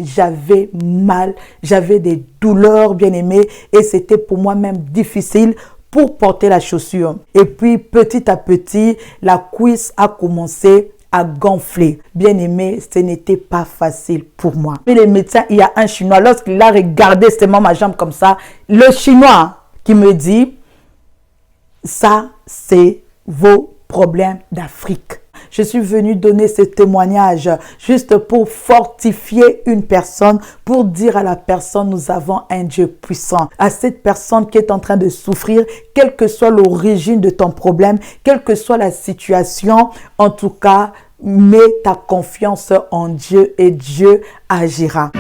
J'avais mal, j'avais des douleurs, bien aimé, et c'était pour moi même difficile pour porter la chaussure. Et puis petit à petit, la cuisse a commencé à gonfler. Bien aimé, ce n'était pas facile pour moi. Mais les médecins, il y a un Chinois, lorsqu'il a regardé seulement ma jambe comme ça, le Chinois qui me dit, ça c'est vos problèmes d'Afrique. Je suis venue donner ce témoignage juste pour fortifier une personne, pour dire à la personne, nous avons un Dieu puissant. À cette personne qui est en train de souffrir, quelle que soit l'origine de ton problème, quelle que soit la situation, en tout cas, mets ta confiance en Dieu et Dieu agira.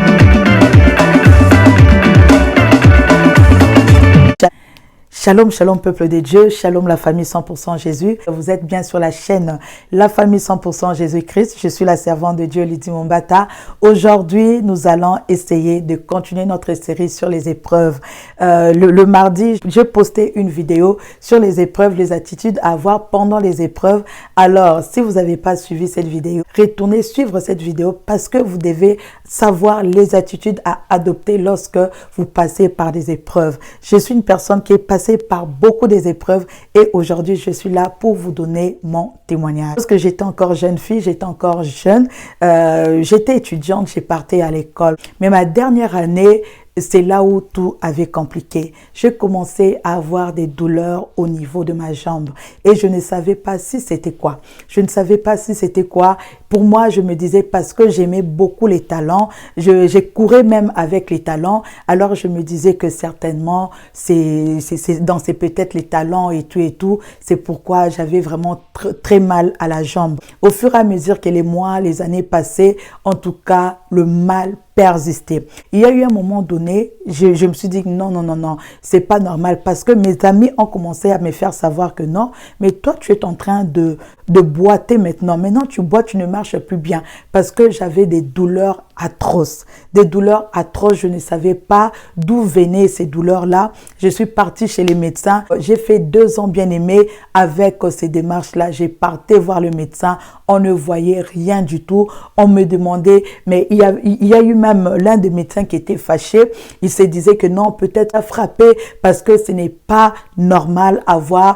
Shalom, shalom peuple de Dieu, shalom la famille 100% Jésus. Vous êtes bien sur la chaîne La Famille 100% Jésus-Christ. Je suis la servante de Dieu, Lydie Mombata. Aujourd'hui, nous allons essayer de continuer notre série sur les épreuves. Le mardi, j'ai posté une vidéo sur les épreuves, les attitudes à avoir pendant les épreuves. Alors, si vous n'avez pas suivi cette vidéo, retournez suivre cette vidéo parce que vous devez savoir les attitudes à adopter lorsque vous passez par des épreuves. Je suis une personne qui est passée par beaucoup des épreuves et aujourd'hui je suis là pour vous donner mon témoignage. Lorsque j'étais encore jeune fille, j'étais encore jeune, j'étais étudiante, j'ai parti à l'école. Mais ma dernière année, c'est là où tout avait compliqué. J'ai commencé à avoir des douleurs au niveau de ma jambe et je ne savais pas si c'était quoi. Je ne savais pas si c'était quoi. Pour moi, je me disais parce que j'aimais beaucoup les talons, j'ai couru même avec les talons, alors je me disais que certainement c'est peut-être les talons et tout, c'est pourquoi j'avais vraiment très mal à la jambe. Au fur et à mesure que les mois, les années passaient, en tout cas, le mal persistait. Il y a eu un moment donné, je me suis dit non, c'est pas normal parce que mes amis ont commencé à me faire savoir que non, mais toi tu es en train de boiter maintenant. Maintenant tu bois, tu ne marches plus bien parce que j'avais des douleurs atroces. Des douleurs atroces, je ne savais pas d'où venaient ces douleurs-là. Je suis partie chez les médecins. J'ai fait 2 ans bien aimé avec ces démarches-là. J'ai parti voir le médecin. On ne voyait rien du tout. On me demandait, mais il y a eu même l'un des médecins qui était fâché. Il se disait que non, peut-être à frapper parce que ce n'est pas normal à voir.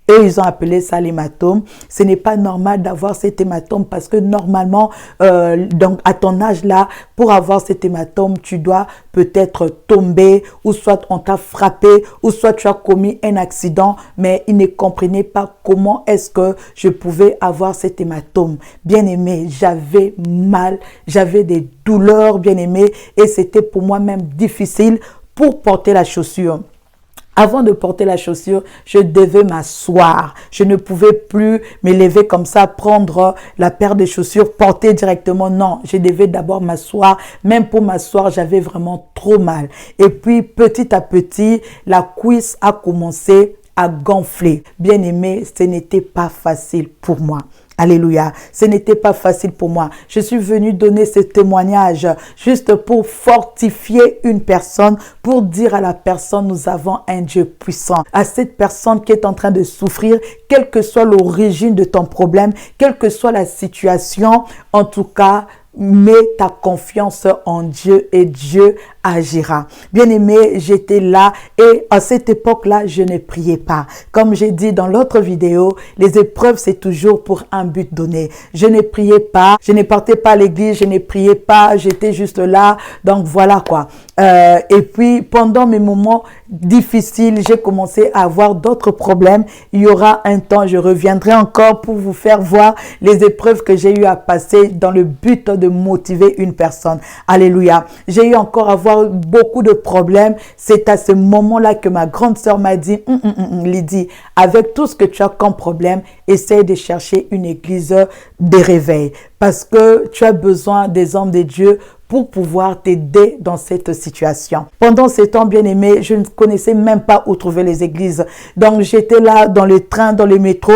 Et ils ont appelé ça l'hématome. Ce n'est pas normal d'avoir cet hématome parce que normalement, donc à ton âge là, pour avoir cet hématome, tu dois peut-être tomber ou soit on t'a frappé ou soit tu as commis un accident. Mais ils ne comprenaient pas comment est-ce que je pouvais avoir cet hématome. Bien aimé, j'avais mal, j'avais des douleurs bien aimé et c'était pour moi même difficile pour porter la chaussure. Avant de porter la chaussure, je devais m'asseoir. Je ne pouvais plus me lever comme ça, prendre la paire de chaussures, porter directement. Non, je devais d'abord m'asseoir. Même pour m'asseoir, j'avais vraiment trop mal. Et puis, petit à petit, la cuisse a commencé à gonfler. Bien aimé, ce n'était pas facile pour moi. Alléluia. Ce n'était pas facile pour moi. Je suis venue donner ce témoignage juste pour fortifier une personne, pour dire à la personne, nous avons un Dieu puissant. À cette personne qui est en train de souffrir, quelle que soit l'origine de ton problème, quelle que soit la situation, en tout cas, mets ta confiance en Dieu et Dieu agira. Bien aimé, j'étais là et à cette époque-là, je ne priais pas. Comme j'ai dit dans l'autre vidéo, les épreuves, c'est toujours pour un but donné. Je ne priais pas, je ne partais pas à l'église, je ne priais pas, j'étais juste là. Donc voilà quoi. Et puis, pendant mes moments difficiles, j'ai commencé à avoir d'autres problèmes. Il y aura un temps, je reviendrai encore pour vous faire voir les épreuves que j'ai eu à passer dans le but de motiver une personne. Alléluia. J'ai eu encore à avoir beaucoup de problèmes. C'est à ce moment-là que ma grande sœur m'a dit, Lydie, avec tout ce que tu as comme problème, essaye de chercher une église de réveil parce que tu as besoin des hommes de Dieu pour pouvoir t'aider dans cette situation. Pendant ces temps, bien aimé, je ne connaissais même pas où trouver les églises. Donc, j'étais là dans le train, dans le métro,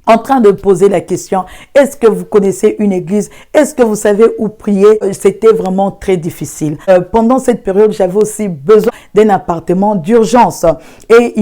en train de poser la question, est-ce que vous connaissez une église? Est-ce que vous savez où prier? C'était vraiment très difficile. Pendant cette période, j'avais aussi besoin d'un appartement d'urgence. Et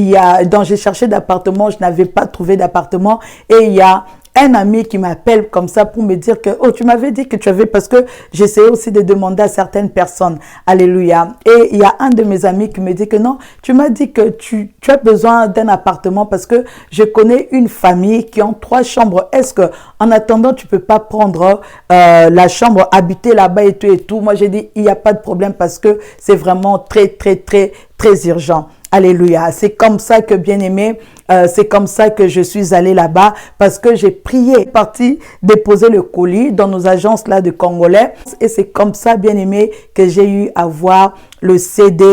j'ai cherché d'appartement, je n'avais pas trouvé d'appartement. Et il y a un ami qui m'appelle comme ça pour me dire que, oh, tu m'avais dit que tu avais, parce que j'essayais aussi de demander à certaines personnes. Alléluia. Et il y a un de mes amis qui me dit que non, tu m'as dit que tu as besoin d'un appartement parce que je connais une famille qui ont 3 chambres. Est-ce que, en attendant, tu peux pas prendre la chambre, habiter là-bas et tout et tout? Moi, j'ai dit, il n'y a pas de problème parce que c'est vraiment très, très, très, très urgent. Alléluia. C'est comme ça que, bien aimé, c'est comme ça que je suis allée là-bas parce que j'ai prié, parti déposer le colis dans nos agences là de Congolais. Et c'est comme ça, bien aimé, que j'ai eu à voir le CD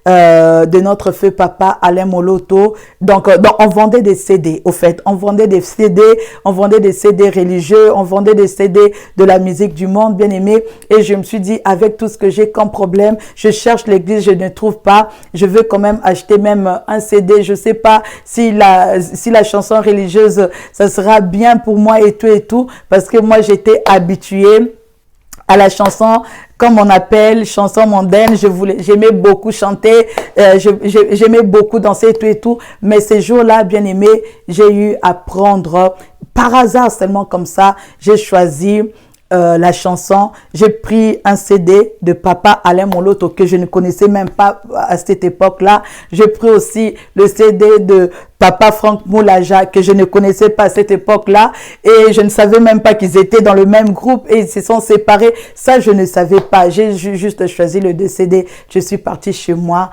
de notre feu papa Alain Moloto. Donc, on vendait des CD, au fait. On vendait des CD, on vendait des CD religieux, on vendait des CD de la musique du monde, bien aimé. Et je me suis dit, avec tout ce que j'ai comme problème, je cherche l'église, je ne trouve pas. Je veux quand même acheter même un CD. Je sais pas si la chanson religieuse, ça sera bien pour moi et tout, parce que moi, j'étais habituée à la chanson, comme on appelle, chanson mondaine. J'aimais beaucoup chanter, j'aimais beaucoup danser et tout, mais ces jours-là, bien aimé, j'ai eu à prendre, par hasard seulement comme ça, j'ai choisi la chanson. J'ai pris un CD de Papa Alain Moloto que je ne connaissais même pas à cette époque-là. J'ai pris aussi le CD de Papa Franck Moulaja que je ne connaissais pas à cette époque-là et je ne savais même pas qu'ils étaient dans le même groupe et ils se sont séparés. Ça, je ne savais pas. J'ai juste choisi le 2 CD. Je suis partie chez moi.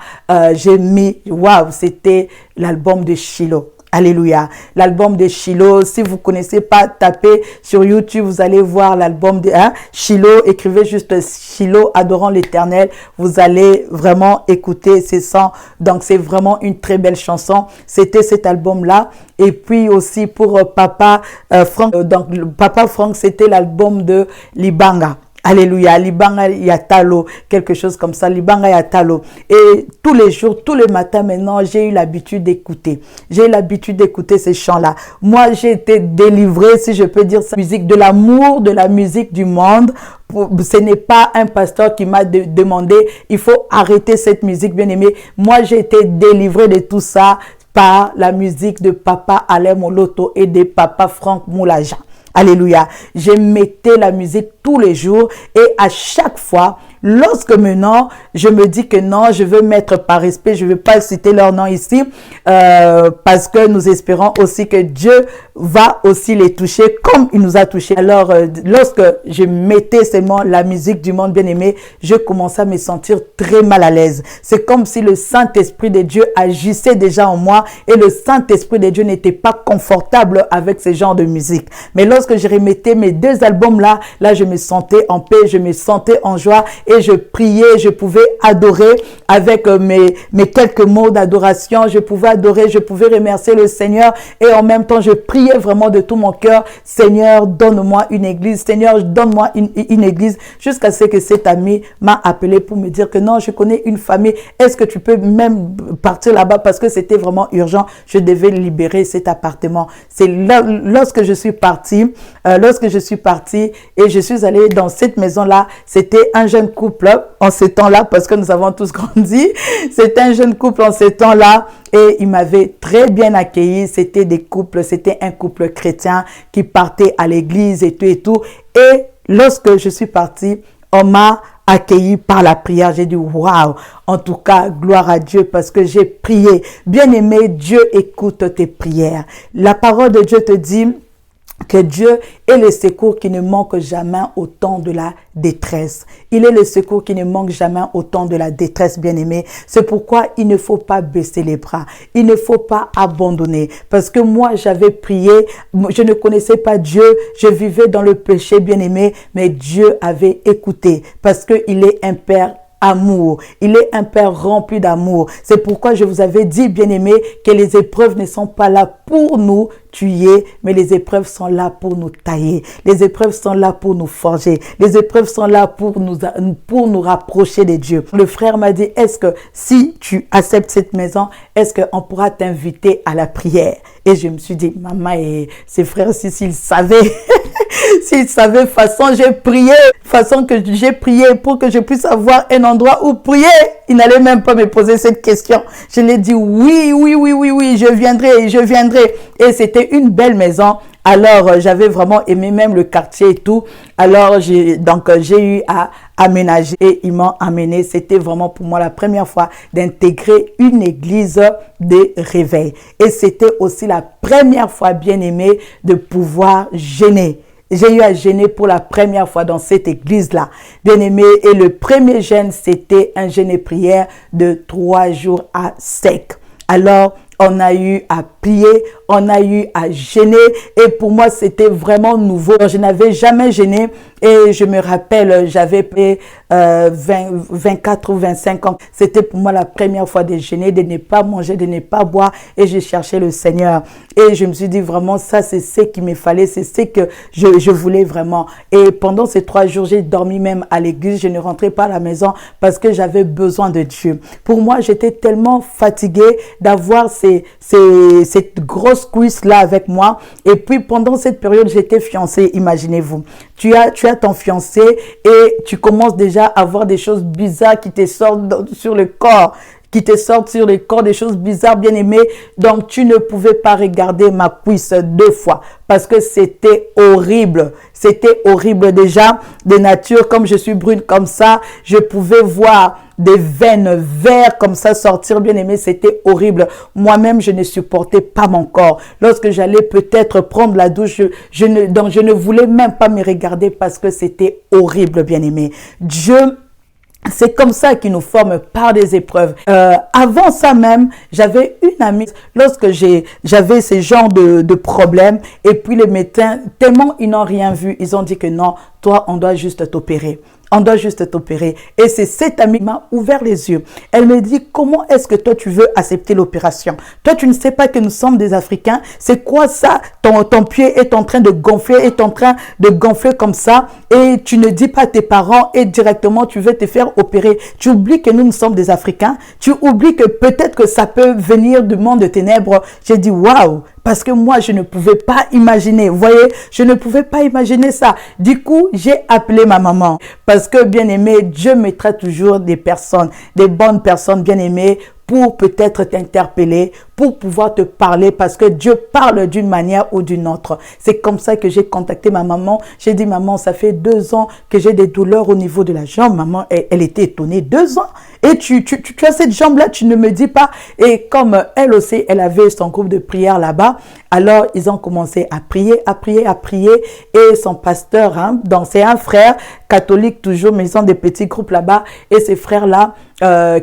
J'ai mis, waouh, c'était l'album de Shiloh. Alléluia. L'album de Shiloh, si vous connaissez pas, tapez sur YouTube, vous allez voir l'album de Shiloh. Écrivez juste Shiloh, adorant l'Éternel. Vous allez vraiment écouter ces sons. Donc, c'est vraiment une très belle chanson. C'était cet album-là. Et puis aussi pour Papa Franck. Donc, Papa Franck, c'était l'album de Libanga. Alléluia, Libanga Yatalo, quelque chose comme ça, Libanga Yatalo. Et tous les jours, tous les matins maintenant, j'ai eu l'habitude d'écouter. J'ai eu l'habitude d'écouter ces chants-là. Moi, j'ai été délivrée, si je peux dire ça, musique de l'amour, de la musique du monde. Ce n'est pas un pasteur qui m'a demandé, il faut arrêter cette musique, bien aimé. Moi, j'ai été délivrée de tout ça par la musique de Papa Alain Moloto et de Papa Franck Moulaja. Alléluia. Je mettais la musique tous les jours et à chaque fois, lorsque maintenant, je me dis que non, je veux mettre par respect, je ne veux pas citer leur nom ici, parce que nous espérons aussi que Dieu va aussi les toucher comme il nous a touchés. Alors, lorsque je mettais seulement la musique du monde bien-aimé, je commençais à me sentir très mal à l'aise. C'est comme si le Saint-Esprit de Dieu agissait déjà en moi et le Saint-Esprit de Dieu n'était pas confortable avec ce genre de musique. Mais lorsque je remettais mes 2 albums-là, là, je me sentais en paix, je me sentais en joie et je priais, je pouvais adorer avec mes quelques mots d'adoration, je pouvais adorer, je pouvais remercier le Seigneur et en même temps, je priais vraiment de tout mon cœur, Seigneur, donne-moi une église, Seigneur, donne-moi une église, jusqu'à ce que cet ami m'a appelé pour me dire que non, je connais une famille, est-ce que tu peux même partir là-bas parce que c'était vraiment urgent, je devais libérer cet appartement. C'est là, lorsque je suis partie et je suis allée dans cette maison-là, c'était un jeune couple en ces temps-là parce que nous avons tous grandi, c'était un jeune couple en ces temps-là et il m'avait très bien accueilli, c'était un couple chrétien qui partait à l'église et tout et lorsque je suis partie, on m'a accueilli par la prière. J'ai dit, waouh, en tout cas, gloire à Dieu parce que j'ai prié. Bien-aimé, Dieu écoute tes prières. La parole de Dieu te dit que Dieu est le secours qui ne manque jamais au temps de la détresse. Il est le secours qui ne manque jamais au temps de la détresse, bien-aimé. C'est pourquoi il ne faut pas baisser les bras. Il ne faut pas abandonner. Parce que moi, j'avais prié, je ne connaissais pas Dieu, je vivais dans le péché, bien-aimé, mais Dieu avait écouté parce qu'il est un Père amour. Il est un Père rempli d'amour. C'est pourquoi je vous avais dit, bien-aimés, que les épreuves ne sont pas là pour nous tuer, mais les épreuves sont là pour nous tailler. Les épreuves sont là pour nous forger. Les épreuves sont là pour nous rapprocher de Dieu. Le frère m'a dit, est-ce que si tu acceptes cette maison, est-ce qu'on pourra t'inviter à la prière? Et je me suis dit, maman et ses frères, s'ils savaient, s'ils savaient, façon j'ai prié pour que je puisse avoir un endroit où prier. Ils n'allaient même pas me poser cette question. Je l'ai dit, oui, je viendrai. Et c'était une belle maison Alors, j'avais vraiment aimé même le quartier et tout. Alors, j'ai eu à aménager et ils m'ont amené. C'était vraiment pour moi la première fois d'intégrer une église de réveil. Et c'était aussi la première fois, bien aimé, de pouvoir jeûner. J'ai eu à jeûner pour la première fois dans cette église-là, bien aimé. Et le premier jeûne, c'était un jeûne et prière de 3 jours à sec. Alors, on a eu à prier, on a eu à jeûner et pour moi, c'était vraiment nouveau. Je n'avais jamais jeûné et je me rappelle, j'avais 24 ou 25 ans. C'était pour moi la première fois de jeûner, de ne pas manger, de ne pas boire et je cherchais le Seigneur. Et je me suis dit vraiment, ça c'est ce qu'il me fallait, c'est ce que je voulais vraiment. Et pendant ces 3 jours, j'ai dormi même à l'église, je ne rentrais pas à la maison parce que j'avais besoin de Dieu. Pour moi, j'étais tellement fatiguée d'avoir cette grosse cuisse là avec moi. Et puis pendant cette période, j'étais fiancée, imaginez-vous. Tu as ton fiancé et tu commences déjà à voir des choses bizarres qui te sortent sur le corps. Des choses bizarres, bien aimées. Donc, tu ne pouvais pas regarder ma cuisse 2 fois parce que c'était horrible. C'était horrible déjà de nature. Comme je suis brune comme ça, je pouvais voir des veines vertes comme ça sortir, bien aimé. C'était horrible. Moi-même, je ne supportais pas mon corps. Lorsque j'allais peut-être prendre la douche, je ne voulais même pas me regarder parce que c'était horrible, bien aimé. C'est comme ça qu'il nous forme par des épreuves. Avant ça même, j'avais une amie, lorsque j'avais ce genre de problème, et puis les médecins, tellement ils n'ont rien vu, ils ont dit que non, toi, on doit juste t'opérer. On doit juste t'opérer. Et c'est cette amie qui m'a ouvert les yeux. Elle me dit, comment est-ce que toi, tu veux accepter l'opération? Toi, tu ne sais pas que nous sommes des Africains. C'est quoi ça? Ton pied est en train de gonfler, comme ça. Et tu ne dis pas à tes parents et directement, tu veux te faire opérer. Tu oublies que nous sommes des Africains. Tu oublies que peut-être que ça peut venir du monde de ténèbres. J'ai dit, waouh! Parce que moi, je ne pouvais pas imaginer. Vous voyez, je ne pouvais pas imaginer ça. Du coup, j'ai appelé ma maman. Parce que, bien aimé, Dieu mettra toujours des personnes, des bonnes personnes, bien aimées, pour peut-être t'interpeller, pour pouvoir te parler, parce que Dieu parle d'une manière ou d'une autre. C'est comme ça que j'ai contacté ma maman. J'ai dit, maman, ça fait 2 ans que j'ai des douleurs au niveau de la jambe. Maman, elle était étonnée. 2 ans? Et tu as cette jambe-là, tu ne me dis pas. Et comme elle aussi, elle avait son groupe de prière là-bas, alors ils ont commencé à prier. Et son pasteur, donc c'est un frère catholique toujours, mais ils ont des petits groupes là-bas. Et ces frères-là,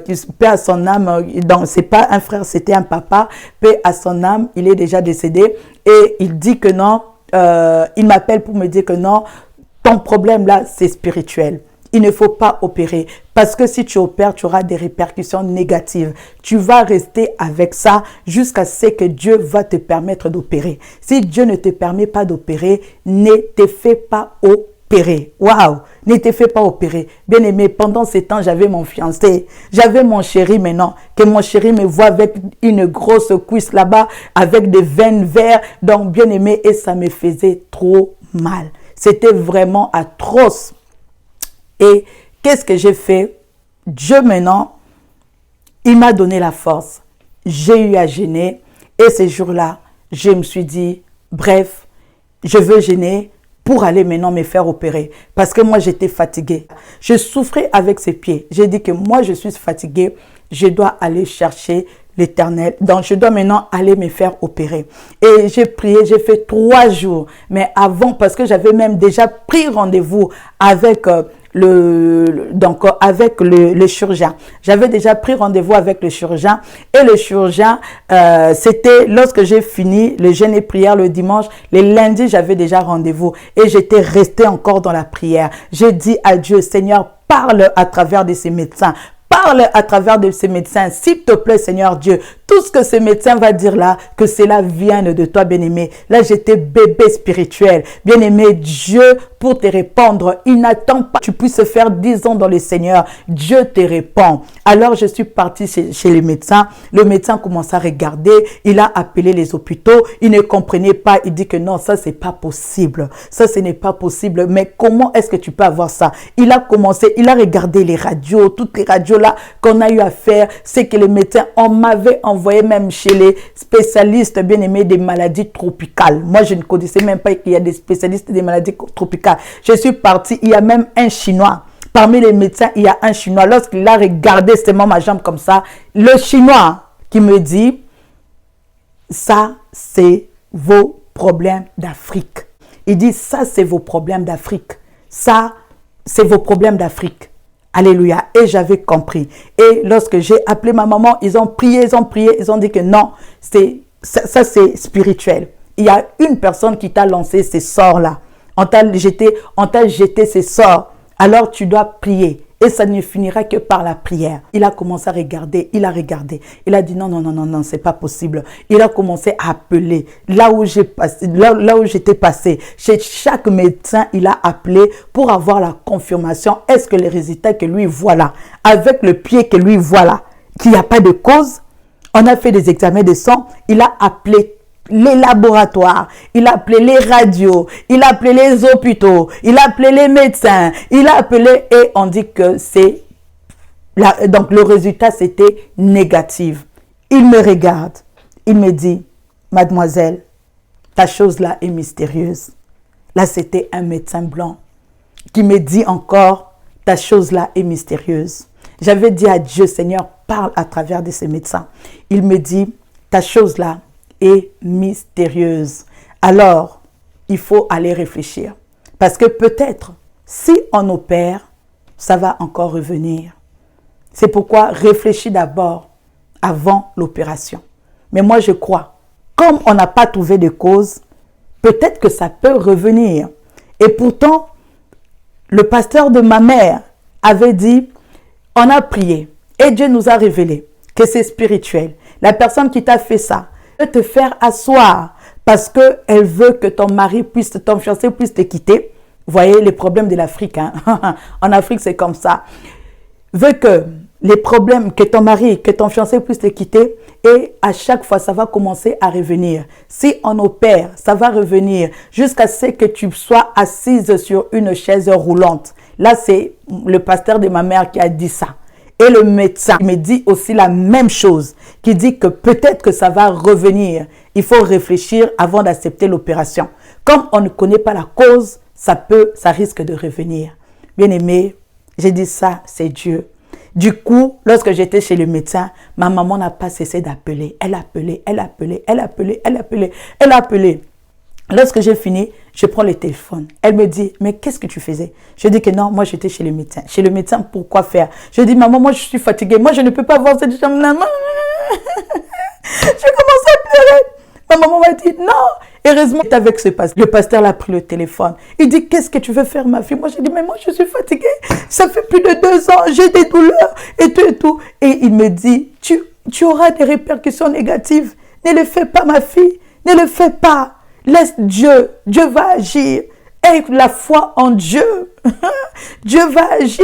qui paix à son âme, donc c'est pas un frère, c'était un papa, paix à son âme, il est déjà décédé. Et il dit que non, il m'appelle pour me dire que non, ton problème là, c'est spirituel. Il ne faut pas opérer parce que si tu opères, tu auras des répercussions négatives. Tu vas rester avec ça jusqu'à ce que Dieu va te permettre d'opérer. Si Dieu ne te permet pas d'opérer, ne te fais pas opérer. Waouh! Ne te fais pas opérer. Bien aimé, pendant ces temps, j'avais mon fiancé. J'avais mon chéri maintenant. Que mon chéri me voit avec une grosse cuisse là-bas, avec des veines vertes. Donc, bien aimé, et ça me faisait trop mal. C'était vraiment atroce. Et qu'est-ce que j'ai fait? Dieu maintenant, il m'a donné la force. J'ai eu à jeûner. Et ces jours-là, je me suis dit, bref, je veux jeûner pour aller maintenant me faire opérer. Parce que moi, j'étais fatiguée. Je souffrais avec ses pieds. J'ai dit que moi, je suis fatiguée. Je dois aller chercher l'Éternel. Donc, je dois maintenant aller me faire opérer. Et j'ai prié, j'ai fait 3 jours. Mais avant, parce que j'avais même déjà pris rendez-vous avec le chirurgien. J'avais déjà pris rendez-vous avec le chirurgien. Et le chirurgien, c'était lorsque j'ai fini le jeûne et prière le dimanche. Le lundi, j'avais déjà rendez-vous. Et j'étais restée encore dans la prière. J'ai dit à Dieu, Seigneur, parle à travers de ces médecins. Parle à travers de ces médecins. S'il te plaît, Seigneur Dieu, tout ce que ce médecin va dire là, que cela vienne de toi, bien-aimé. Là, j'étais bébé spirituel. Bien-aimé, Dieu, pour te répondre, il n'attend pas que tu puisses faire 10 ans dans le Seigneur. Dieu te répond. Alors, je suis partie chez le médecin. Le médecin commence à regarder. Il a appelé les hôpitaux. Il ne comprenait pas. Il dit que non, ça, c'est pas possible. Ça, ce n'est pas possible. Mais comment est-ce que tu peux avoir ça? Il a commencé, il a regardé les radios, toutes les radios là qu'on a eu à faire. C'est que les médecins, on m'avait envoyé envoyé même chez les spécialistes bien-aimés des maladies tropicales. Moi, je ne connaissais même pas qu'il y a des spécialistes des maladies tropicales. Je suis partie, il y a même un Chinois. Parmi les médecins, il y a un Chinois. Lorsqu'il a regardé seulement ma jambe comme ça, le Chinois qui me dit, ça, c'est vos problèmes d'Afrique. Il dit, ça, c'est vos problèmes d'Afrique. Ça, c'est vos problèmes d'Afrique. Alléluia. Et j'avais compris. Et lorsque j'ai appelé ma maman, ils ont prié, ils ont dit que non, ça c'est spirituel. Il y a une personne qui t'a lancé ces sorts-là. On t'a jeté ces sorts. Alors tu dois prier. Et ça ne finira que par la prière. Il a commencé à regarder, il a regardé. Il a dit non, non, non, non, non, c'est pas possible. Il a commencé à appeler. Là où j'étais passé, chez chaque médecin, il a appelé pour avoir la confirmation. Est-ce que les résultats que lui voit là, avec le pied que lui voit là, qu'il n'y a pas de cause? On a fait des examens de sang. Il a appelé les laboratoires, il a appelé les radios, il a appelé les hôpitaux, il a appelé les médecins, il a appelé et on dit que donc le résultat c'était négatif. Il me regarde, il me dit, mademoiselle, ta chose là est mystérieuse. Là c'était un médecin blanc qui me dit encore, ta chose là est mystérieuse. J'avais dit à Dieu, Seigneur, parle à travers de ces médecins. Il me dit, ta chose là est mystérieuse. Alors, il faut aller réfléchir. Parce que peut-être, si on opère, ça va encore revenir. C'est pourquoi réfléchis d'abord avant l'opération. Mais moi, je crois, comme on n'a pas trouvé de cause, peut-être que ça peut revenir. Et pourtant, le pasteur de ma mère avait dit, on a prié et Dieu nous a révélé que c'est spirituel. La personne qui t'a fait ça, te faire asseoir parce qu'elle veut que ton mari ton fiancé puisse te quitter. Vous voyez les problèmes de l'Afrique. Hein? En Afrique, c'est comme ça. Veut que les problèmes, que ton mari, que ton fiancé puisse te quitter et à chaque fois, ça va commencer à revenir. Si on opère, ça va revenir jusqu'à ce que tu sois assise sur une chaise roulante. Là, c'est le pasteur de ma mère qui a dit ça. Et le médecin me dit aussi la même chose, qui dit que peut-être que ça va revenir. Il faut réfléchir avant d'accepter l'opération. Comme on ne connaît pas la cause, ça risque de revenir. Bien aimé, j'ai dit ça, c'est Dieu. Du coup, lorsque j'étais chez le médecin, ma maman n'a pas cessé d'appeler. Elle appelait, elle appelait, elle appelait, elle appelait, elle appelait. Lorsque j'ai fini, je prends le téléphone. Elle me dit, mais qu'est-ce que tu faisais? Je dis que non, moi j'étais chez le médecin. Chez le médecin, pourquoi faire? Je dis, maman, moi je suis fatiguée. Moi je ne peux pas voir cette chambre-là. J'ai commencé à pleurer. Ma maman m'a dit, non. Heureusement, tu es avec ce pasteur. Le pasteur l'a pris le téléphone. Il dit, qu'est-ce que tu veux faire, ma fille? Moi, j'ai dit, mais moi je suis fatiguée. Ça fait plus de 2 ans. J'ai des douleurs et tout et tout. Et il me dit, tu auras des répercussions négatives. Ne le fais pas, ma fille. Ne le fais pas. Laisse Dieu. Dieu va agir. Aie la foi en Dieu. Dieu va agir.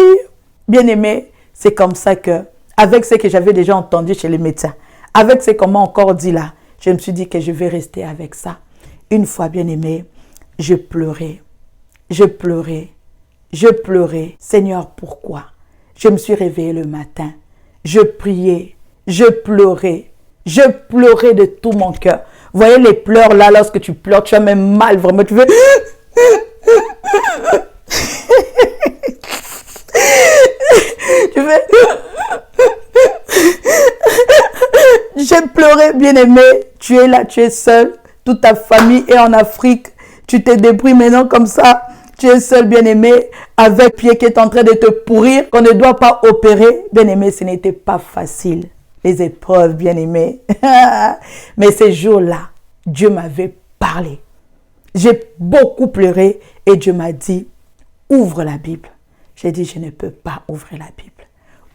Bien-aimé, c'est comme ça que, avec ce que j'avais déjà entendu chez les médecins, avec ce qu'on m'a encore dit là, je me suis dit que je vais rester avec ça. Une fois, bien-aimé, je pleurais. Je pleurais. Je pleurais. Seigneur, pourquoi? Je me suis réveillée le matin. Je priais. Je pleurais. Je pleurais de tout mon cœur. Vous voyez les pleurs là, lorsque tu pleures, tu as même mal, vraiment, tu veux... tu fais... J'ai pleuré, bien-aimé. Tu es là, tu es seul. Toute ta famille est en Afrique. Tu te débrouilles maintenant comme ça. Tu es seul, bien-aimé, avec pied qui est en train de te pourrir, qu'on ne doit pas opérer. Bien-aimé, ce n'était pas facile. Les épreuves, bien-aimé. Mais ces jours-là, Dieu m'avait parlé. J'ai beaucoup pleuré et Dieu m'a dit, ouvre la Bible. J'ai dit, je ne peux pas ouvrir la Bible.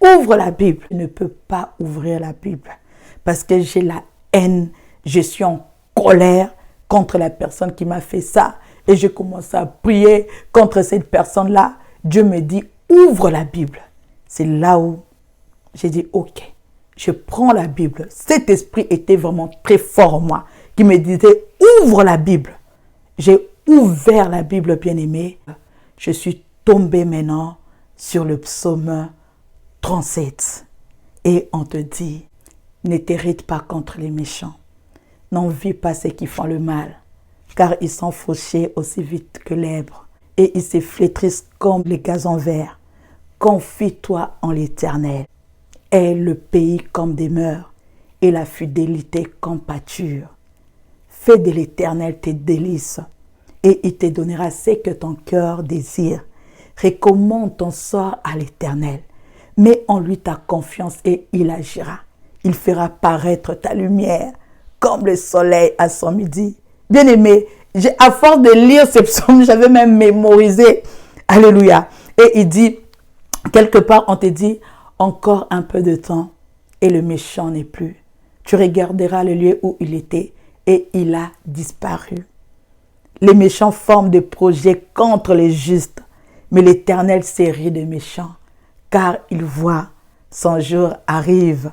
Ouvre la Bible. Je ne peux pas ouvrir la Bible parce que j'ai la haine. Je suis en colère contre la personne qui m'a fait ça. Et je commence à prier contre cette personne-là. Dieu me dit, ouvre la Bible. C'est là où j'ai dit, ok, je prends la Bible. Cet esprit était vraiment très fort en moi, qui me disait, ouvre la Bible. J'ai ouvert la Bible, bien-aimée. Je suis tombée maintenant sur le psaume 37. Et on te dit, Ne t'irrite pas contre les méchants. N'envie pas ceux qui font le mal, car ils sont fauchés aussi vite que l'herbe, et ils se flétrissent comme les gazons verts. Confie-toi en l'Éternel. Aie le pays comme demeure, et la fidélité comme pâture. Fais de l'Éternel tes délices, et il te donnera ce que ton cœur désire. Recommande ton sort à l'Éternel. Mets en lui ta confiance et il agira. Il fera paraître ta lumière comme le soleil à son midi. Bien-aimé, à force de lire ces psaumes, j'avais même mémorisé. Alléluia. Et il dit, quelque part, on te dit, encore un peu de temps et le méchant n'est plus. Tu regarderas le lieu où il était et il a disparu. Les méchants forment des projets contre les justes, mais l'Éternel se rit des méchants, car il voit, son jour arrive.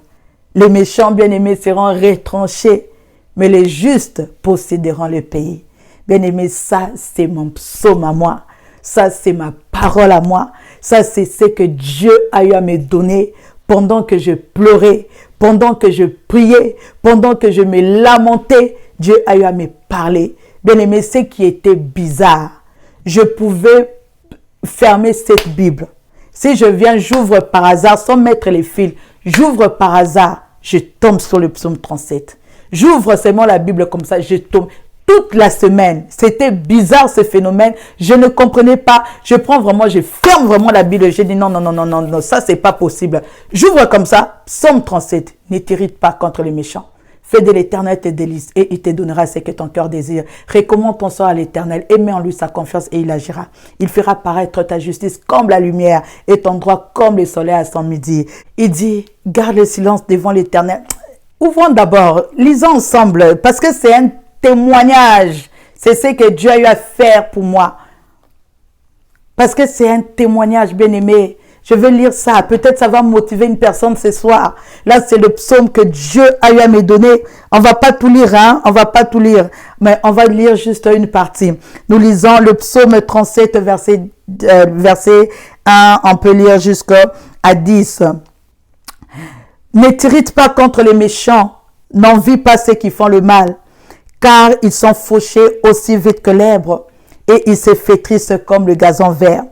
Les méchants bien-aimés seront retranchés, mais les justes posséderont le pays. Bien-aimés, ça c'est mon psaume à moi, ça c'est ma parole à moi, ça c'est ce que Dieu a eu à me donner pendant que je pleurais, pendant que je priais, pendant que je me lamentais. Dieu a eu à me parler. Bien-aimés, ce qui était bizarre, je pouvais fermer cette Bible. Si je viens, j'ouvre par hasard, sans mettre les fils, j'ouvre par hasard, je tombe sur le psaume 37. J'ouvre seulement la Bible comme ça, je tombe. Toute la semaine, c'était bizarre ce phénomène, je ne comprenais pas, je ferme vraiment la Bible, j'ai dit non, ça c'est pas possible. J'ouvre comme ça, psaume 37, ne t'irrite pas contre les méchants. Fais de l'Éternel tes délices et il te donnera ce que ton cœur désire. Recommande ton sort à l'Éternel et mets en lui sa confiance et il agira. Il fera paraître ta justice comme la lumière et ton droit comme le soleil à son midi. Il dit, garde le silence devant l'Éternel. Ouvrons d'abord, lisons ensemble parce que c'est un témoignage. C'est ce que Dieu a eu à faire pour moi. Parce que c'est un témoignage, bien-aimé. Je vais lire ça. Peut-être ça va motiver une personne ce soir. Là, c'est le psaume que Dieu a eu à me donner. On va pas tout lire, hein. On va pas tout lire. Mais on va lire juste une partie. Nous lisons le psaume 37, verset 1. On peut lire jusqu'à 10. Ne t'irrite pas contre les méchants. N'envie pas ceux qui font le mal. Car ils sont fauchés aussi vite que l'herbe. Et ils se flétrissent comme le gazon vert.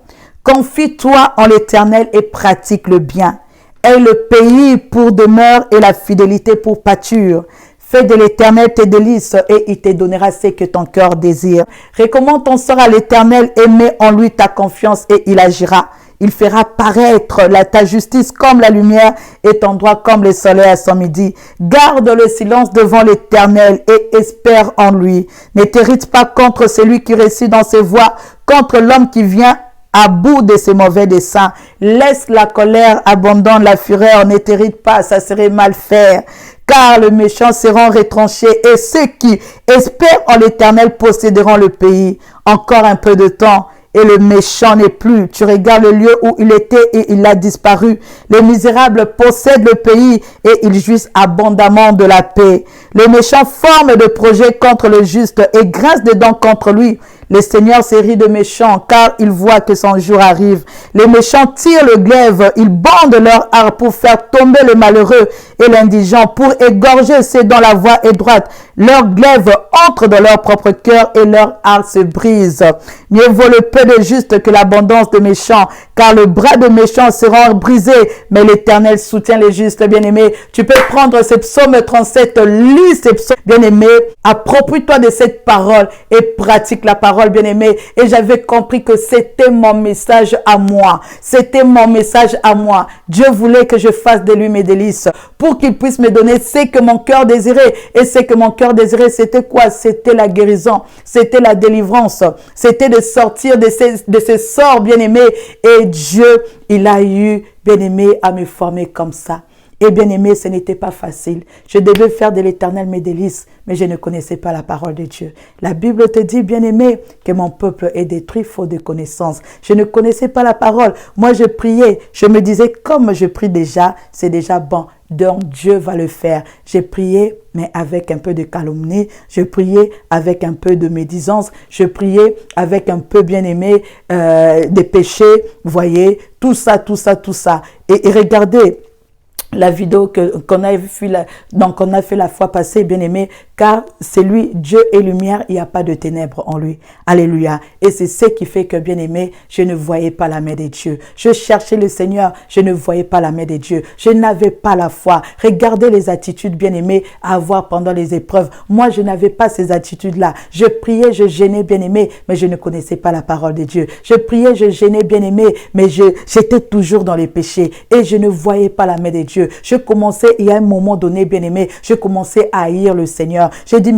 Confie-toi en l'Éternel et pratique le bien. Aie le pays pour demeure et la fidélité pour pâture. Fais de l'Éternel tes délices et il te donnera ce que ton cœur désire. Recommande ton sort à l'Éternel et mets en lui ta confiance et il agira. Il fera paraître ta justice comme la lumière et ton droit comme le soleil à son midi. Garde le silence devant l'Éternel et espère en lui. Ne t'irrite pas contre celui qui réussit dans ses voies, contre l'homme qui vient à bout de ses mauvais desseins. Laisse la colère, abandonne la fureur, ne t'irrite pas, ça serait mal faire. Car les méchants seront retranchés et ceux qui espèrent en l'Éternel posséderont le pays. Encore un peu de temps et le méchant n'est plus. Tu regardes le lieu où il était et il a disparu. Les misérables possèdent le pays et ils jouissent abondamment de la paix. Les méchants forment des projets contre le juste et grincent des dents contre lui. Le Seigneur se rit de méchants car il voit que son jour arrive. Les méchants tirent le glaive, ils bandent leur art pour faire tomber le malheureux et l'indigent, pour égorger ceux dont la voie est droite. Leur glaive entre dans leur propre cœur et leur art se brise. Mieux vaut le peu de justes que l'abondance de méchants, car le bras de méchants sera brisé, mais l'Éternel soutient les justes. Bien-aimés, tu peux prendre ce psaume 37, lis ce psaume, bien-aimé, approprie-toi de cette parole et pratique la parole, bien-aimé. Et j'avais compris que c'était mon message à moi. C'était mon message à moi. Dieu voulait que je fasse de lui mes délices pour qu'il puisse me donner ce que mon cœur désirait. Et ce que mon cœur désirait, c'était quoi? C'était la guérison, c'était la délivrance, c'était de sortir de ces sorts, bien-aimés. Et Dieu, il a eu, bien-aimé, à me former comme ça. Et bien aimé, ce n'était pas facile. Je devais faire de l'Éternel mes délices, mais je ne connaissais pas la parole de Dieu. La Bible te dit, bien aimé, que mon peuple est détruit faute de connaissance. Je ne connaissais pas la parole. Moi, je priais. Je me disais, comme je prie déjà, c'est déjà bon. Donc, Dieu va le faire. J'ai prié, mais avec un peu de calomnie. Je priais avec un peu de médisance. Je priais avec un peu, bien aimé, des péchés. Vous voyez, tout ça. Et regardez, la vidéo qu'on a vu donc on a fait la fois passée, bien aimé, car c'est lui, Dieu est lumière, il n'y a pas de ténèbres en lui. Alléluia. Et c'est ce qui fait que, bien aimé, je ne voyais pas la main de Dieu. Je cherchais le Seigneur, je ne voyais pas la main de Dieu. Je n'avais pas la foi. Regardez les attitudes, bien aimé, à avoir pendant les épreuves. Moi, je n'avais pas ces attitudes-là. Je priais, je gênais, bien aimé, mais je ne connaissais pas la parole de Dieu. Je priais, je gênais, bien aimé, mais j'étais toujours dans les péchés et je ne voyais pas la main de Dieu. Je commençais, il y a un moment donné, bien aimé, je commençais à haïr le Seigneur. J'ai dit,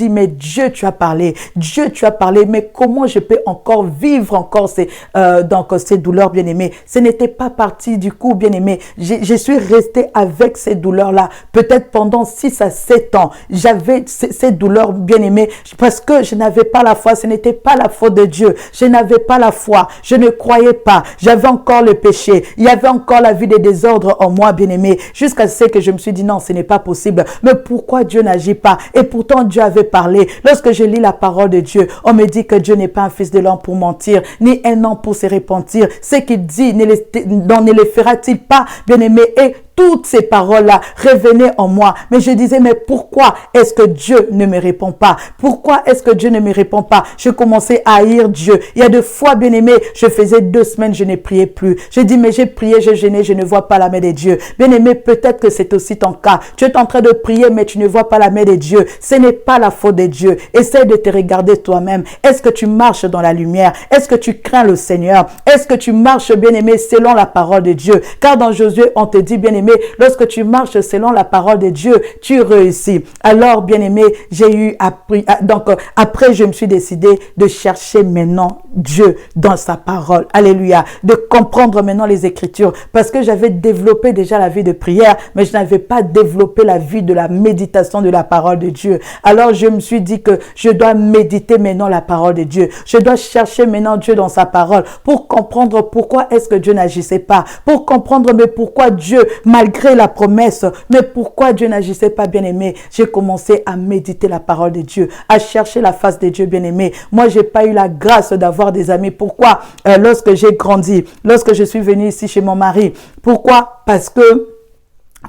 mais Dieu, tu as parlé. Dieu, tu as parlé, mais comment je peux encore vivre encore ces douleurs, bien aimé? Ce n'était pas parti du coup, bien aimé. Je suis restée avec ces douleurs-là, peut-être pendant 6 à 7 ans. J'avais ces douleurs, bien aimé, parce que je n'avais pas la foi. Ce n'était pas la foi de Dieu. Je n'avais pas la foi. Je ne croyais pas. J'avais encore le péché. Il y avait encore la vie des désordres en moi, bien aimé, jusqu'à ce que je me suis dit non, ce n'est pas possible. Mais pourquoi Dieu n'agit pas? Et pourtant Dieu avait parlé. Lorsque je lis la parole de Dieu, on me dit que Dieu n'est pas un fils de l'homme pour mentir, ni un homme pour se repentir. Ce qu'il dit, ne les fera-t-il pas, bien aimé? Et toutes ces paroles-là revenaient en moi. Mais je disais, mais pourquoi est-ce que Dieu ne me répond pas? Pourquoi est-ce que Dieu ne me répond pas? Je commençais à haïr Dieu. Il y a des fois, bien aimé, je faisais 2 semaines, je ne priais plus. Je dis, mais j'ai prié, j'ai gêné, je ne vois pas la main de Dieu. Bien aimé, peut-être que c'est aussi ton cas. Tu es en train de prier, mais tu ne vois pas la main de Dieu. Ce n'est pas la faute de Dieu. Essaie de te regarder toi-même. Est-ce que tu marches dans la lumière? Est-ce que tu crains le Seigneur? Est-ce que tu marches, bien aimé, selon la parole de Dieu? Car dans Josué, on te dit, bien aimé, lorsque tu marches selon la parole de Dieu, tu réussis. Alors, bien aimé, j'ai eu appris. Donc, après, je me suis décidé de chercher maintenant Dieu dans sa parole. Alléluia. De comprendre maintenant les Écritures. Parce que j'avais développé déjà la vie de prière, mais je n'avais pas développé la vie de la méditation de la parole de Dieu. Alors, je me suis dit que je dois méditer maintenant la parole de Dieu. Je dois chercher maintenant Dieu dans sa parole pour comprendre pourquoi est-ce que Dieu n'agissait pas. Pour comprendre, mais pourquoi Dieu, malgré la promesse, mais pourquoi Dieu n'agissait pas, bien aimé? J'ai commencé à méditer la parole de Dieu, à chercher la face de Dieu, bien aimé. Moi, j'ai pas eu la grâce d'avoir des amis. Pourquoi? Lorsque j'ai grandi, lorsque je suis venue ici chez mon mari. Pourquoi?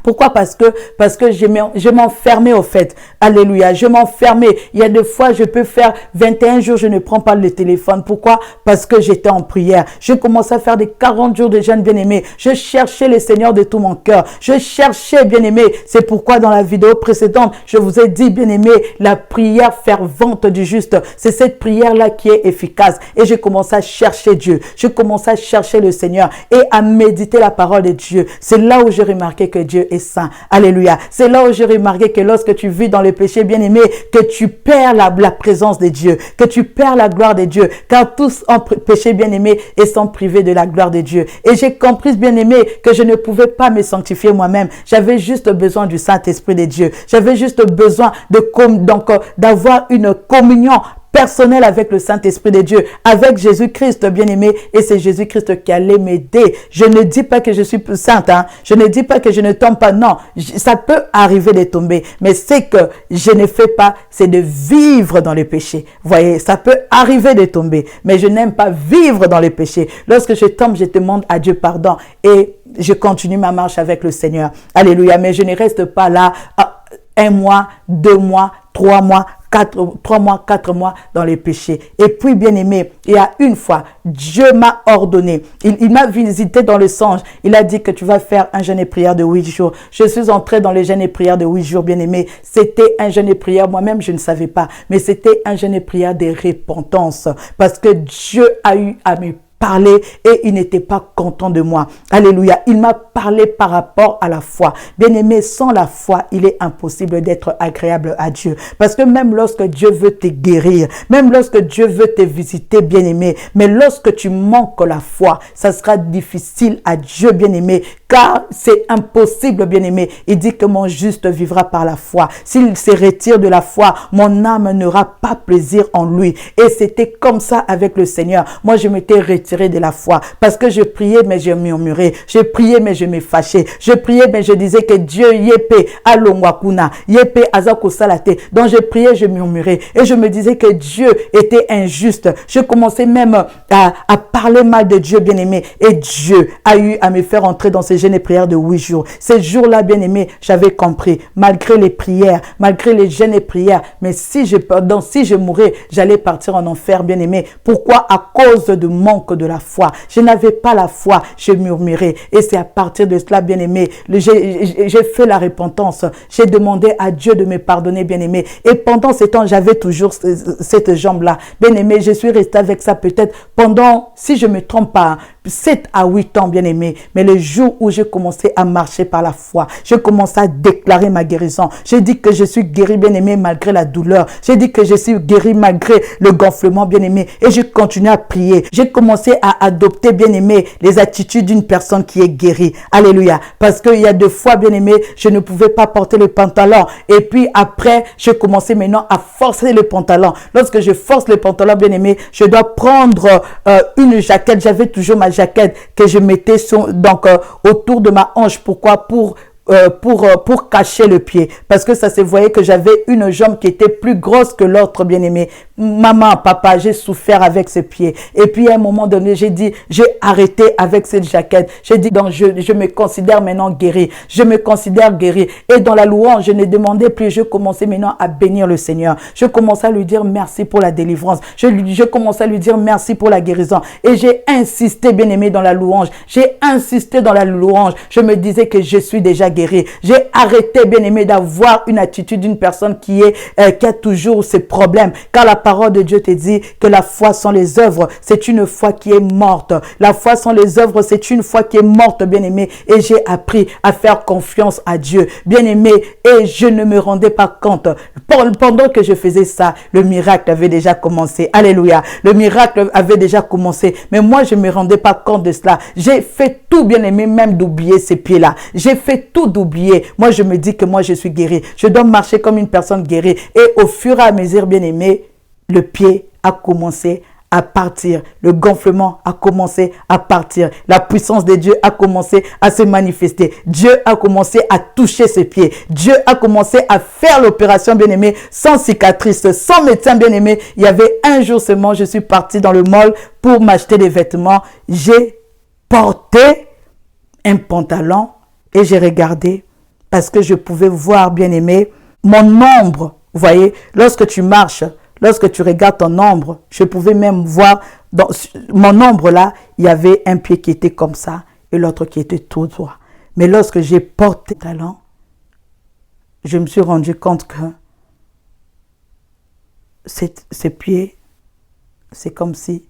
Pourquoi? Parce que je m'enfermais au fait. Alléluia. Je m'enfermais. Il y a des fois, je peux faire 21 jours, je ne prends pas le téléphone. Pourquoi? Parce que j'étais en prière. Je commençais à faire des 40 jours de jeûne, bien-aimé. Je cherchais le Seigneur de tout mon cœur. Je cherchais, bien-aimé. C'est pourquoi dans la vidéo précédente, je vous ai dit, bien-aimé, la prière fervente du juste. C'est cette prière-là qui est efficace. Et je commençais à chercher Dieu. Je commençais à chercher le Seigneur et à méditer la parole de Dieu. C'est là où j'ai remarqué que Dieu est saint. Alléluia. C'est là où j'ai remarqué que lorsque tu vis dans le péché, bien aimé, que tu perds la présence de Dieu, que tu perds la gloire de Dieu, car tous ont péché, bien aimé, et sont privés de la gloire de Dieu. Et j'ai compris, bien aimé, que je ne pouvais pas me sanctifier moi-même. J'avais juste besoin du Saint-Esprit de Dieu. J'avais juste besoin d'avoir une communion personnel avec le Saint-Esprit de Dieu, avec Jésus-Christ, bien-aimé, et c'est Jésus-Christ qui allait m'aider. Je ne dis pas que je suis plus sainte, hein. Je ne dis pas que je ne tombe pas, non, ça peut arriver de tomber, mais ce que je ne fais pas, c'est de vivre dans le péché. Vous voyez, ça peut arriver de tomber, mais je n'aime pas vivre dans le péché. Lorsque je tombe, je demande à Dieu pardon et je continue ma marche avec le Seigneur. Alléluia, mais je ne reste pas là 1 mois, 2 mois, 3 mois, 4 mois dans les péchés. Et puis, bien aimé, il y a une fois, Dieu m'a ordonné. Il m'a visité dans le songe. Il a dit que tu vas faire un jeûne et prière de 8 jours. Je suis entrée dans le jeûne et prière de 8 jours, bien aimé. C'était un jeûne et prière. Moi-même, je ne savais pas. Mais c'était un jeûne et prière de repentance. Parce que Dieu a eu à me parler et il n'était pas content de moi. Alléluia. Il m'a parlé par rapport à la foi. Bien-aimé, sans la foi, il est impossible d'être agréable à Dieu. Parce que même lorsque Dieu veut te guérir, même lorsque Dieu veut te visiter, bien-aimé, mais lorsque tu manques la foi, ça sera difficile à Dieu, bien-aimé, car c'est impossible, bien-aimé. Il dit que mon juste vivra par la foi. S'il se retire de la foi, mon âme n'aura pas plaisir en lui. Et c'était comme ça avec le Seigneur. Moi, je m'étais retiré retiré de la foi. Parce que je priais, mais je murmurais. Je priais, mais je me fâchais. Je priais, mais je disais que Dieu yépé alongwakuna, yépé azako salate. Donc je priais, je murmurais. Et je me disais que Dieu était injuste. Je commençais même à parler mal de Dieu, bien-aimé. Et Dieu a eu à me faire entrer dans ces jeûnes et prières de 8 jours. Ces jours-là, bien-aimé, j'avais compris, malgré les prières, malgré les jeûnes et prières, mais si je mourais, j'allais partir en enfer, bien-aimé. Pourquoi? À cause du manque de la foi. Je n'avais pas la foi, je murmurais. Et c'est à partir de cela, bien-aimé, j'ai fait la repentance. J'ai demandé à Dieu de me pardonner, bien-aimé. Et pendant ce temps, j'avais toujours cette jambe-là. Bien-aimé, je suis restée avec ça peut-être pendant, si je ne me trompe pas, 7 à 8 ans, bien-aimé. Mais le jour où j'ai commencé à marcher par la foi, j'ai commencé à déclarer ma guérison. J'ai dit que je suis guéri, bien-aimé, malgré la douleur. J'ai dit que je suis guéri malgré le gonflement, bien-aimé. Et je continue à prier. J'ai commencé à adopter, bien-aimé, les attitudes d'une personne qui est guérie. Alléluia. Parce qu'il y a des fois, bien-aimé, je ne pouvais pas porter le pantalon. Et puis après, je commençais maintenant à forcer le pantalon. Lorsque je force le pantalon, bien-aimé, je dois prendre une jaquette. J'avais toujours ma jaquette que je mettais autour de ma hanche. Pourquoi? Pour cacher le pied. Parce que ça se voyait que j'avais une jambe qui était plus grosse que l'autre, bien-aimé. Maman, papa, j'ai souffert avec ce pied. Et puis, à un moment donné, j'ai arrêté avec cette jaquette. J'ai dit, donc, je me considère maintenant guéri. Je me considère guéri. Et dans la louange, je ne demandais plus. Je commençais maintenant à bénir le Seigneur. Je commençais à lui dire merci pour la délivrance. Je commençais à lui dire merci pour la guérison. Et j'ai insisté, bien-aimé, dans la louange. J'ai insisté dans la louange. Je me disais que je suis déjà guéri. J'ai arrêté, bien-aimé, d'avoir une attitude d'une personne qui a toujours ses problèmes. Car la parole de Dieu te dit que la foi sans les œuvres, c'est une foi qui est morte. La foi sans les œuvres, c'est une foi qui est morte, bien-aimé. Et j'ai appris à faire confiance à Dieu, bien-aimé. Et je ne me rendais pas compte. Pendant que je faisais ça, le miracle avait déjà commencé. Alléluia. Le miracle avait déjà commencé. Mais moi, je ne me rendais pas compte de cela. J'ai fait tout, bien-aimé, même d'oublier ces pieds-là. J'ai fait tout d'oublier. Moi, je me dis que moi, je suis guéri. Je dois marcher comme une personne guérie. Et au fur et à mesure, bien-aimé, le pied a commencé à partir. Le gonflement a commencé à partir. La puissance de Dieu a commencé à se manifester. Dieu a commencé à toucher ses pieds. Dieu a commencé à faire l'opération, bien-aimé, sans cicatrice, sans médecin, bien-aimé. Il y avait un jour seulement, je suis partie dans le mall pour m'acheter des vêtements. J'ai porté un pantalon et j'ai regardé parce que je pouvais voir, bien-aimé, mon ombre. Vous voyez, lorsque tu marches, lorsque tu regardes ton ombre, je pouvais même voir dans mon ombre là, il y avait un pied qui était comme ça et l'autre qui était tout droit. Mais lorsque j'ai porté le talon, je me suis rendu compte que ces pieds, c'est comme si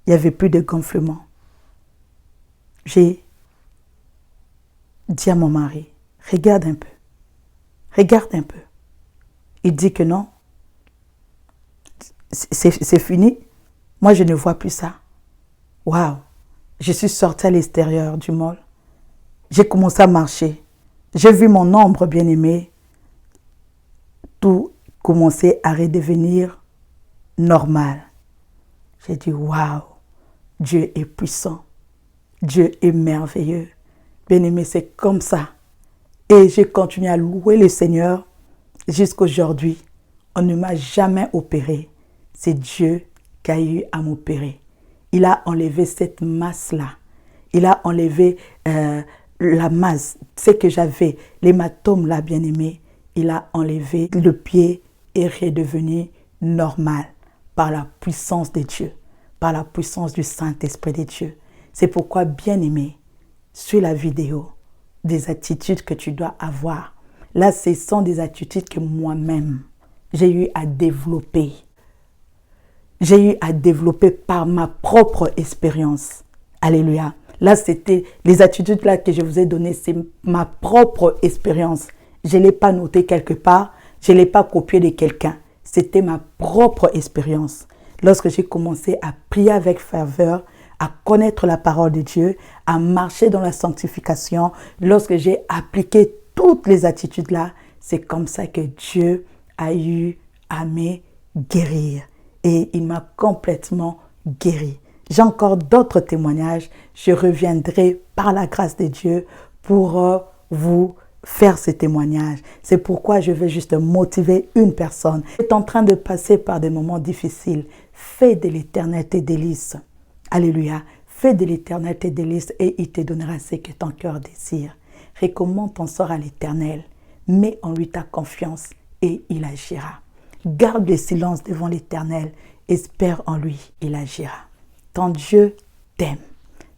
il n'y avait plus de gonflement. J'ai dit à mon mari, regarde un peu, regarde un peu. Il dit que non, c'est fini. Moi, je ne vois plus ça. Waouh! Je suis sortie à l'extérieur du mall. J'ai commencé à marcher. J'ai vu mon ombre bien-aimé. Tout commençait à redevenir normal. J'ai dit, waouh! Dieu est puissant. Dieu est merveilleux. Bien-aimé, c'est comme ça. Et j'ai continué à louer le Seigneur jusqu'aujourd'hui. On ne m'a jamais opéré. C'est Dieu qui a eu à m'opérer. Il a enlevé cette masse-là. Il a enlevé la masse, ce que j'avais, l'hématome là, bien-aimé. Il a enlevé le pied et redevenu normal par la puissance de Dieu, par la puissance du Saint-Esprit de Dieu. C'est pourquoi, bien-aimé, sur la vidéo, des attitudes que tu dois avoir. Là, ce sont des attitudes que moi-même, j'ai eu à développer. J'ai eu à développer par ma propre expérience. Alléluia. Là, c'était les attitudes là que je vous ai données, c'est ma propre expérience. Je ne l'ai pas noté quelque part, je ne l'ai pas copié de quelqu'un. C'était ma propre expérience. Lorsque j'ai commencé à prier avec ferveur, à connaître la parole de Dieu, à marcher dans la sanctification, lorsque j'ai appliqué toutes les attitudes là, c'est comme ça que Dieu a eu à me guérir. Et il m'a complètement guéri. j'ai encore d'autres témoignages. Je reviendrai par la grâce de Dieu pour vous faire ces témoignages. C'est pourquoi je veux juste motiver une personne qui est en train de passer par des moments difficiles. Fais de l'Éternel tes délices. Alléluia. Fais de l'Éternel tes délices et il te donnera ce que ton cœur désire. Recommande ton sort à l'Éternel. Mets en lui ta confiance et il agira. Garde le silence devant l'Éternel. Espère en lui, il agira. Ton Dieu t'aime.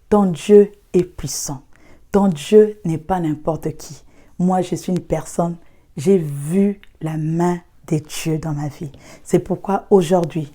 Ton Dieu est puissant. Ton Dieu n'est pas n'importe qui. Moi, je suis une personne, j'ai vu la main de Dieu dans ma vie. C'est pourquoi aujourd'hui,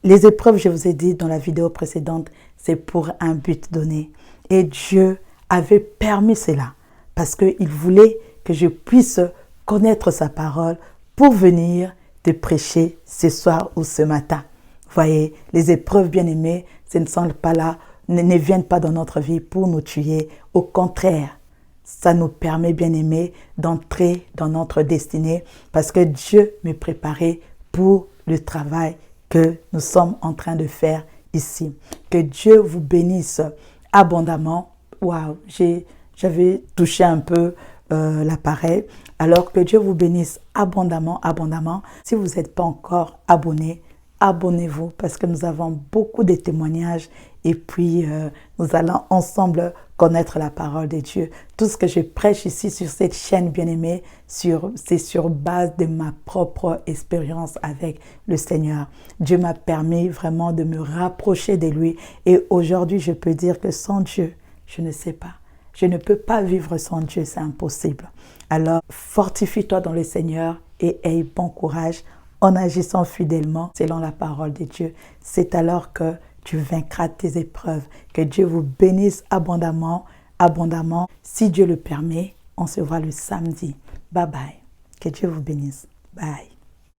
les épreuves, je vous ai dit dans la vidéo précédente, c'est pour un but donné. Et Dieu avait permis cela parce qu'il voulait que je puisse connaître sa parole pour venir te prêcher ce soir ou ce matin. Voyez, les épreuves bien-aimées, ce ne sont pas là, ne viennent pas dans notre vie pour nous tuer. Au contraire, ça nous permet, bien-aimés, d'entrer dans notre destinée parce que Dieu me préparait pour le travail que nous sommes en train de faire ici. Que Dieu vous bénisse abondamment. Waouh, j'avais touché un peu l'appareil. Alors que Dieu vous bénisse abondamment, abondamment. Si vous n'êtes pas encore abonné, abonnez-vous parce que nous avons beaucoup de témoignages et puis nous allons ensemble connaître la parole de Dieu. Tout ce que je prêche ici sur cette chaîne bien-aimée, c'est sur base de ma propre expérience avec le Seigneur. Dieu m'a permis vraiment de me rapprocher de lui et aujourd'hui je peux dire que sans Dieu, je ne sais pas. Je ne peux pas vivre sans Dieu, c'est impossible. Alors, fortifie-toi dans le Seigneur et aie bon courage en agissant fidèlement selon la parole de Dieu. C'est alors que tu vaincras tes épreuves. Que Dieu vous bénisse abondamment, abondamment. Si Dieu le permet, on se voit le samedi. Bye bye. Que Dieu vous bénisse. Bye.